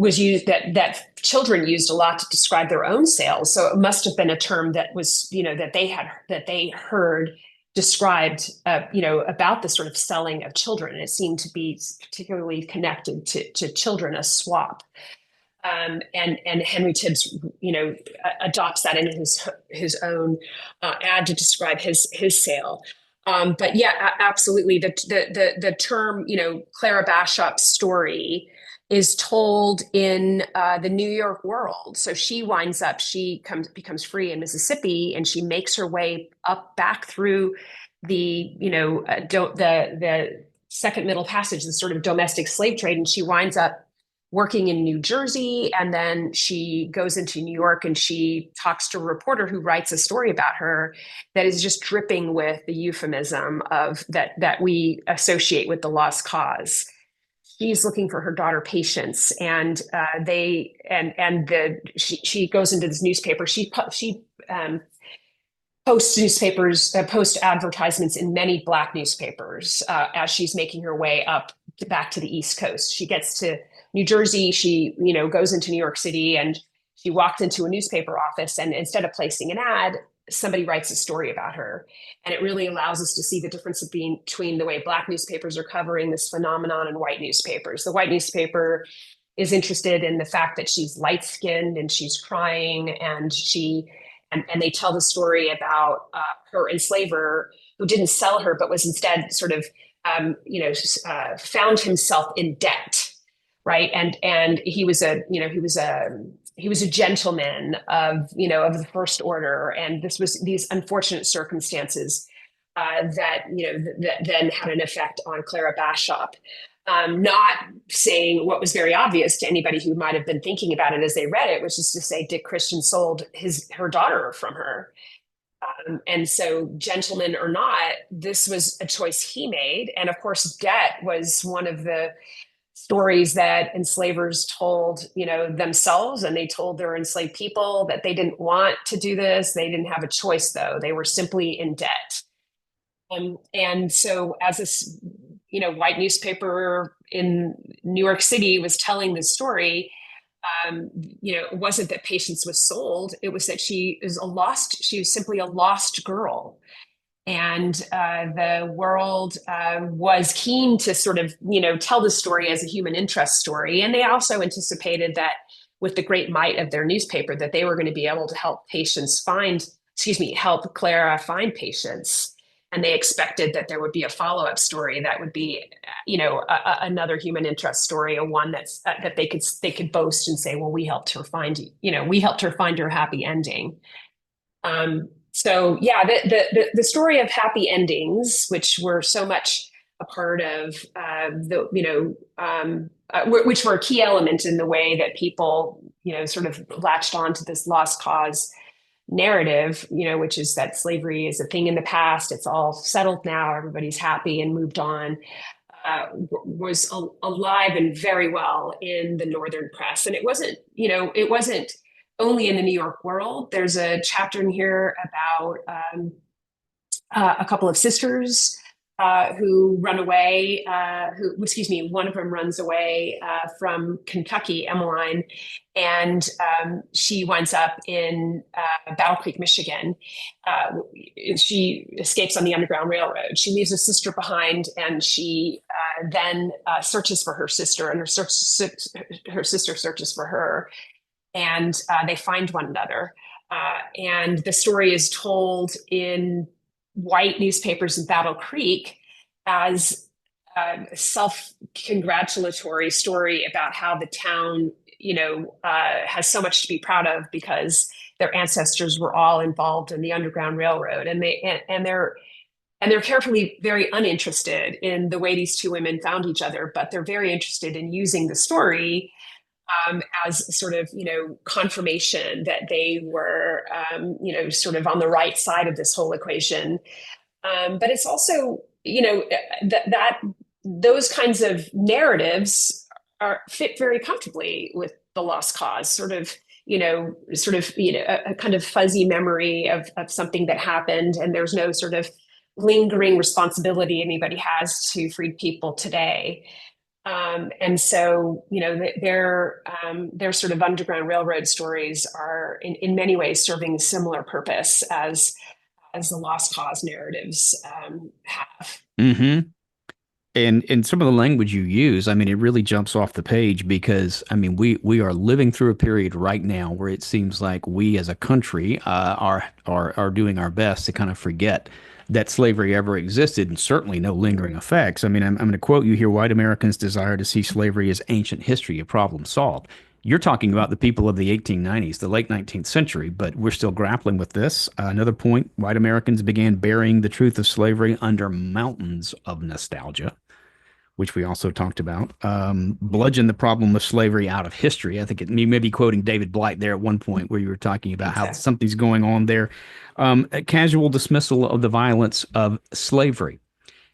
was used, that children used a lot to describe their own sales. So it must have been a term that was, that they heard described, about the sort of selling of children. And it seemed to be particularly connected to children, a swap. And Henry Tibbs, adopts that in his own ad to describe his sale. But yeah, absolutely. The term, Clara Bashop's story is told in the New York World. So she becomes free in Mississippi, and she makes her way back through the second Middle Passage, the sort of domestic slave trade, and she winds up working in New Jersey, and then she goes into New York, and she talks to a reporter who writes a story about her that is just dripping with the euphemism of that we associate with the lost cause. She's looking for her daughter Patience, and she goes into this newspaper. She post advertisements in many Black newspapers as she's making her way back to the East Coast. She gets to New Jersey. She goes into New York City, and she walks into a newspaper office, and instead of placing an ad, somebody writes a story about her. And it really allows us to see the difference between the way Black newspapers are covering this phenomenon and white newspapers. The white newspaper is interested in the fact that she's light-skinned and she's crying, and and they tell the story about her enslaver who didn't sell her, but was instead sort of, found himself in debt, right? And he was a gentleman of the first order, and this was these unfortunate circumstances that then had an effect on Clara Bashop. Not saying what was very obvious to anybody who might have been thinking about it as they read it, which is to say Dick Christian sold her daughter from her. And so, gentleman or not, this was a choice he made. And of course, debt was one of the stories that enslavers told, themselves, and they told their enslaved people that they didn't want to do this. They didn't have a choice, though. They were simply in debt. And so as this, white newspaper in New York City was telling the story, it wasn't that Patience was sold. It was that she was simply a lost girl. And the world was keen to sort of, tell the story as a human interest story. And they also anticipated that with the great might of their newspaper, that they were going to be able to help help Clara Patience. And they expected that there would be a follow-up story that would be, another human interest story, a one that's that they could boast and say, well, we helped her find her happy ending. So yeah, the story of happy endings, which were so much a part of which were a key element in the way that people, sort of latched onto this lost cause narrative, which is that slavery is a thing in the past. It's all settled now. Everybody's happy and moved on. Was alive and very well in the Northern press. And it wasn't only in the New York World. There's a chapter in here about a couple of sisters who run away, one of them runs away from Kentucky, Emmeline, and she winds up in Battle Creek, Michigan. She escapes on the Underground Railroad. She leaves a sister behind, and she then searches for her sister, and her sister searches for her, and they find one another. And the story is told in white newspapers in Battle Creek as a self-congratulatory story about how the town, has so much to be proud of because their ancestors were all involved in the Underground Railroad, and they're carefully very uninterested in the way these two women found each other, but they're very interested in using the story as sort of, confirmation that they were, sort of on the right side of this whole equation. But it's also, that those kinds of narratives fit very comfortably with the lost cause, sort of, a kind of fuzzy memory of something that happened, and there's no sort of lingering responsibility anybody has to freed people today. And so, their sort of Underground Railroad stories are in many ways serving a similar purpose as the lost cause narratives have. Mm-hmm. And some of the language you use, I mean, it really jumps off the page because, I mean, we are living through a period right now where it seems like we as a country are doing our best to kind of forget that slavery ever existed, and certainly no lingering effects. I mean, I'm going to quote you here: white Americans desire to see slavery as ancient history, a problem solved. You're talking about the people of the 1890s, the late 19th century, but we're still grappling with this. Another point: white Americans began burying the truth of slavery under mountains of nostalgia, which we also talked about. Bludgeon the problem of slavery out of history. I think you may be quoting David Blight there at one point where you were talking about how something's going on there. A casual dismissal of the violence of slavery,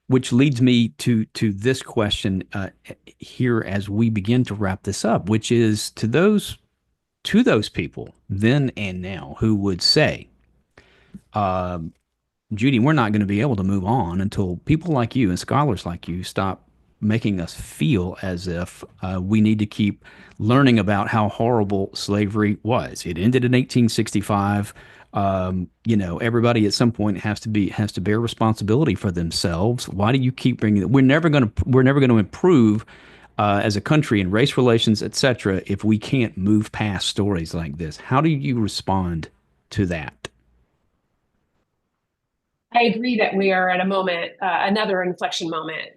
which leads me to this question here as we begin to wrap this up, which is to those people then and now who would say, Judy, we're not going to be able to move on until people like you and scholars like you stop making us feel as if we need to keep learning about how horrible slavery was. It ended in 1865. Everybody at some point has to bear responsibility for themselves. Why do you keep bringing it? We're never going to improve as a country in race relations, etc., if we can't move past stories like this. How do you respond to that? I agree that we are at a moment, another inflection moment,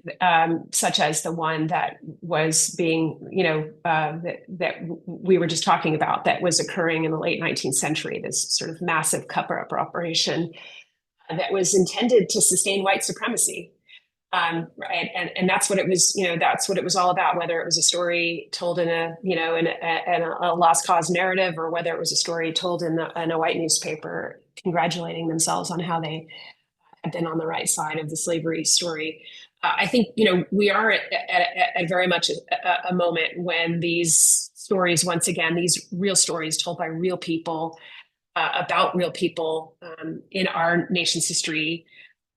such as the one that was being, that we were just talking about, that was occurring in the late 19th century, this sort of massive cover-up operation that was intended to sustain white supremacy. Right. And that's what it was, that's what it was all about, whether it was a story told in a lost cause narrative, or whether it was a story told in a white newspaper congratulating themselves on how they had been on the right side of the slavery story. I think, we are at very much a moment when these stories, once again, these real stories told by real people, about real people in our nation's history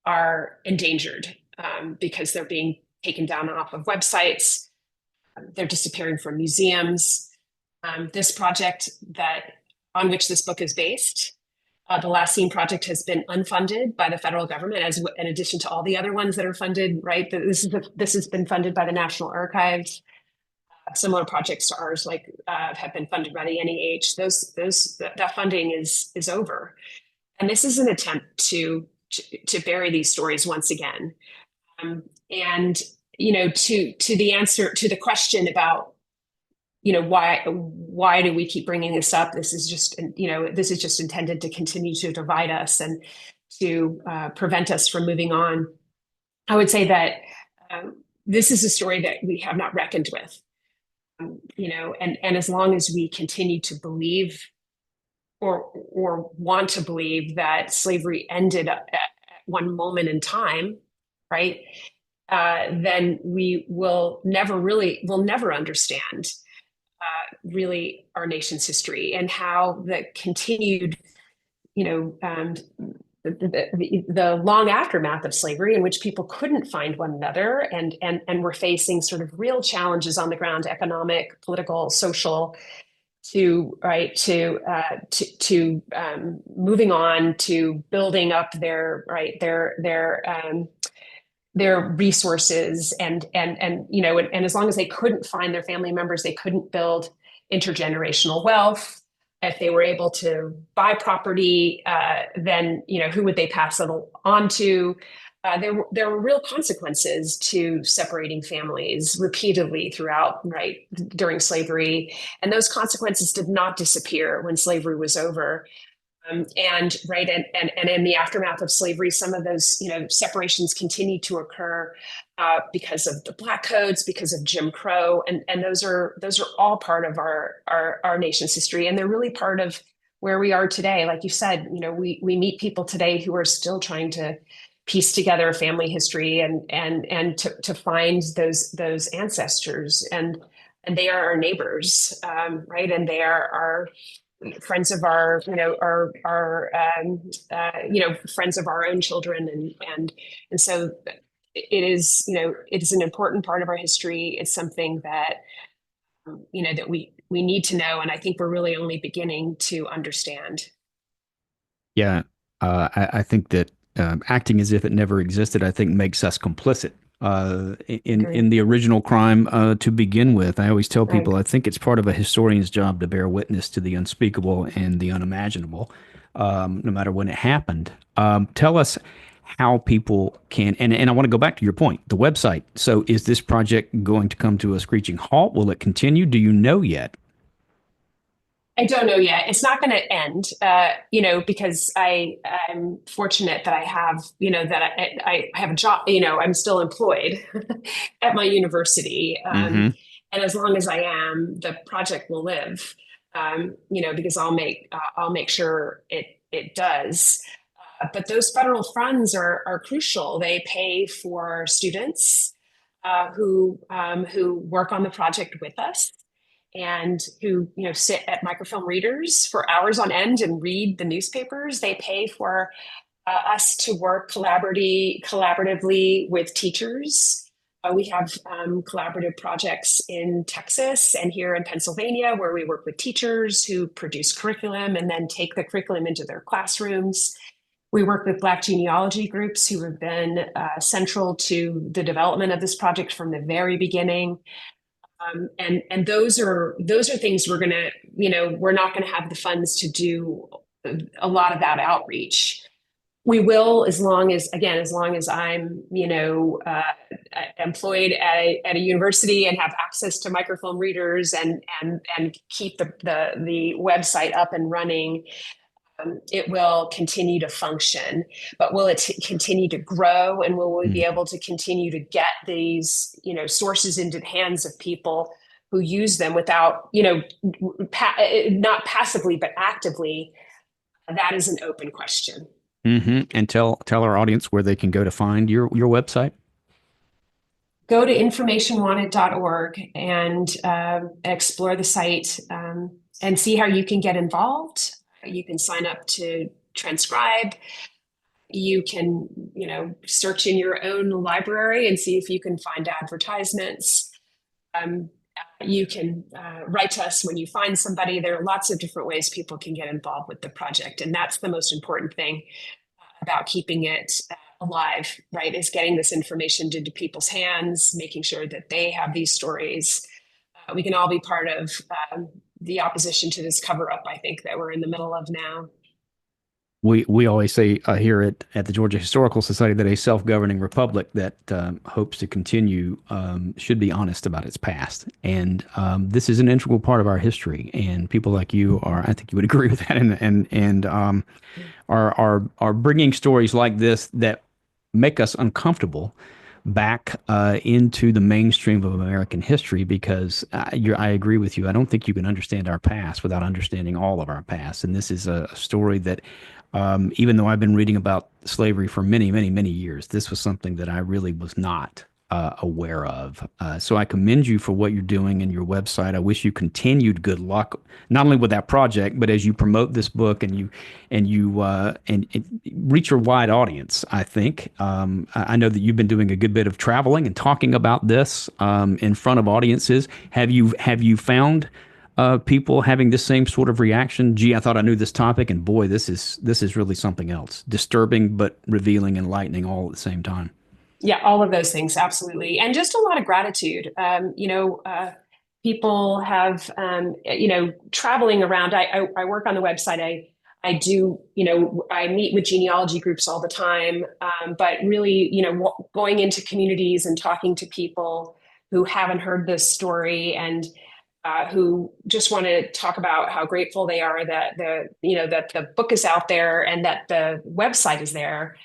are endangered because they're being taken down off of websites. They're disappearing from museums. This project on which this book is based, the Last Seen Project, has been unfunded by the federal government, as in addition to all the other ones that are funded. Right, this has been funded by the National Archives. Similar projects to ours, have been funded by the NEH. That funding is over, and this is an attempt to bury these stories once again. And to the answer to the question about why do we keep bringing this up? This is just intended to continue to divide us and to prevent us from moving on. I would say that this is a story that we have not reckoned with. And as long as we continue to believe or want to believe that slavery ended at one moment in time, right? Then we'll never understand really our nation's history and how the continued, the long aftermath of slavery, in which people couldn't find one another and were facing sort of real challenges on the ground, economic, political, social, to moving on to building up their resources and as long as they couldn't find their family members, they couldn't build intergenerational wealth. If they were able to buy property, then who would they pass it on to? There were real consequences to separating families repeatedly throughout, during slavery, and those consequences did not disappear when slavery was over. And in the aftermath of slavery, some of those separations continue to occur because of the Black Codes, because of Jim Crow, and those are all part of our nation's history, and they're really part of where we are today. Like you said, we meet people today who are still trying to piece together family history and to find those ancestors, and they are our neighbors, right? And they are our friends of our friends of our own children, and so it is an important part of our history. It's something that that we need to know, and I think we're really only beginning to understand. Yeah, I think that acting as if it never existed, I think, makes us complicit in the original crime to begin with. I always tell people I think it's part of a historian's job to bear witness to the unspeakable and the unimaginable, no matter when it happened. Tell us how people can, and I want to go back to your point, the website. So is this project going to come to a screeching halt? Will it continue? Do you know yet? I don't know yet. It's not going to end, because I'm fortunate that I have, I have a job. I'm still employed at my university, Mm-hmm. and as long as I am, the project will live. Because I'll make sure it does. But those federal funds are crucial. They pay for students who work on the project with us, and who sit at microfilm readers for hours on end and read the newspapers. They pay for us to work collaboratively with teachers. We have collaborative projects in Texas and here in Pennsylvania, where we work with teachers who produce curriculum and then take the curriculum into their classrooms. We work with Black genealogy groups who have been central to the development of this project from the very beginning. And those are things we're not going to have the funds to do a lot of that outreach. We will, as long as I'm employed at a university and have access to microfilm readers and keep the website up and running. It will continue to function, but will it continue to grow, and will we be able to continue to get these sources into the hands of people who use them without not passively but actively? That is an open question. Mm-hmm. And tell our audience where they can go to find your website. go to informationwanted.org and explore the site and see how you can get involved. You can sign up to transcribe. You can, search in your own library and see if you can find advertisements. You can write to us when you find somebody. There are lots of different ways people can get involved with the project. And that's the most important thing about keeping it alive, right? Is getting this information into people's hands, making sure that they have these stories. We can all be part of the opposition to this cover up, I think, that we're in the middle of now. We always say here at the Georgia Historical Society that a self-governing republic that hopes to continue should be honest about its past. And this is an integral part of our history. And people like you I think you would agree with that, and are bringing stories like this that make us uncomfortable back into the mainstream of American history, because I agree with you. I don't think you can understand our past without understanding all of our past. And this is a story that, even though I've been reading about slavery for many, many, many years, this was something that I really was not aware of. So I commend you for what you're doing in your website. I wish you continued good luck, not only with that project, but as you promote this book and you reach your wide audience. I think I know that you've been doing a good bit of traveling and talking about this in front of audiences. Have you found people having the same sort of reaction? Gee, I thought I knew this topic, and boy, this is really something else. Disturbing, but revealing, enlightening, all at the same time. Yeah, all of those things, absolutely. And just a lot of gratitude. People have, traveling around. I work on the website. I do, I meet with genealogy groups all the time, but really, going into communities and talking to people who haven't heard this story and who just want to talk about how grateful they are that that the book is out there and that the website is there.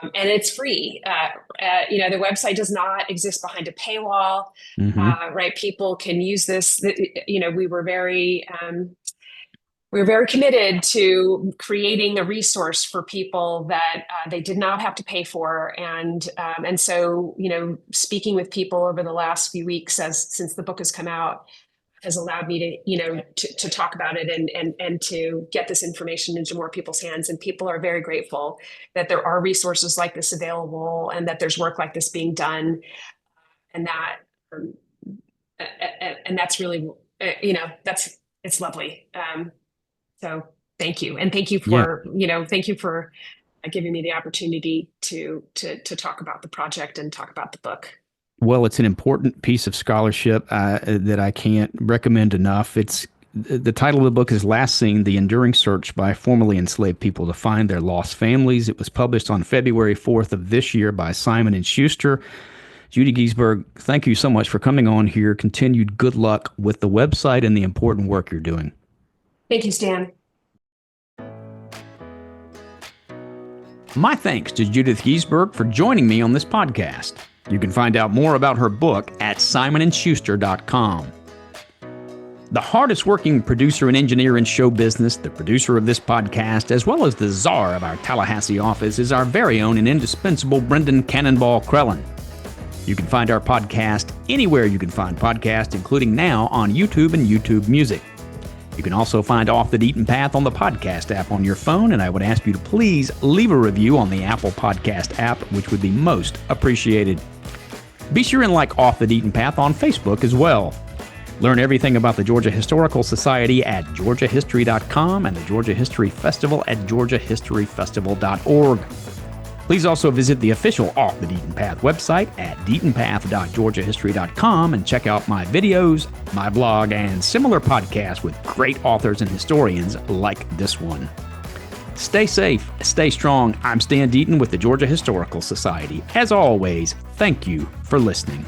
And it's free. The website does not exist behind a paywall, right? People can use this. We were very committed to creating a resource for people that they did not have to pay for, and so speaking with people over the last few weeks since the book has come out has allowed me to talk about it and to get this information into more people's hands. And people are very grateful that there are resources like this available and that there's work like this being done. And that's really, it's lovely. So thank you. And thank you for, thank you for giving me the opportunity to talk about the project and talk about the book. Well, it's an important piece of scholarship that I can't recommend enough. The title of the book is Last Seen, The Enduring Search by Formerly Enslaved People to Find Their Lost Families. It was published on February 4th of this year by Simon and Schuster. Judith Giesberg, thank you so much for coming on here. Continued good luck with the website and the important work you're doing. Thank you, Stan. My thanks to Judith Giesberg for joining me on this podcast. You can find out more about her book at simonandschuster.com. The hardest working producer and engineer in show business, the producer of this podcast, as well as the czar of our Tallahassee office, is our very own and indispensable Brendan Cannonball Crellin. You can find our podcast anywhere you can find podcasts, including now on YouTube and YouTube Music. You can also find Off the Beaten Path on the podcast app on your phone, and I would ask you to please leave a review on the Apple Podcast app, which would be most appreciated. Be sure and like Off the Beaten Path on Facebook as well. Learn everything about the Georgia Historical Society at georgiahistory.com and the Georgia History Festival at georgiahistoryfestival.org. Please also visit the official Off the Beaten Path website at deatonpath.georgiahistory.com and check out my videos, my blog, and similar podcasts with great authors and historians like this one. Stay safe, stay strong. I'm Stan Deaton with the Georgia Historical Society. As always, thank you for listening.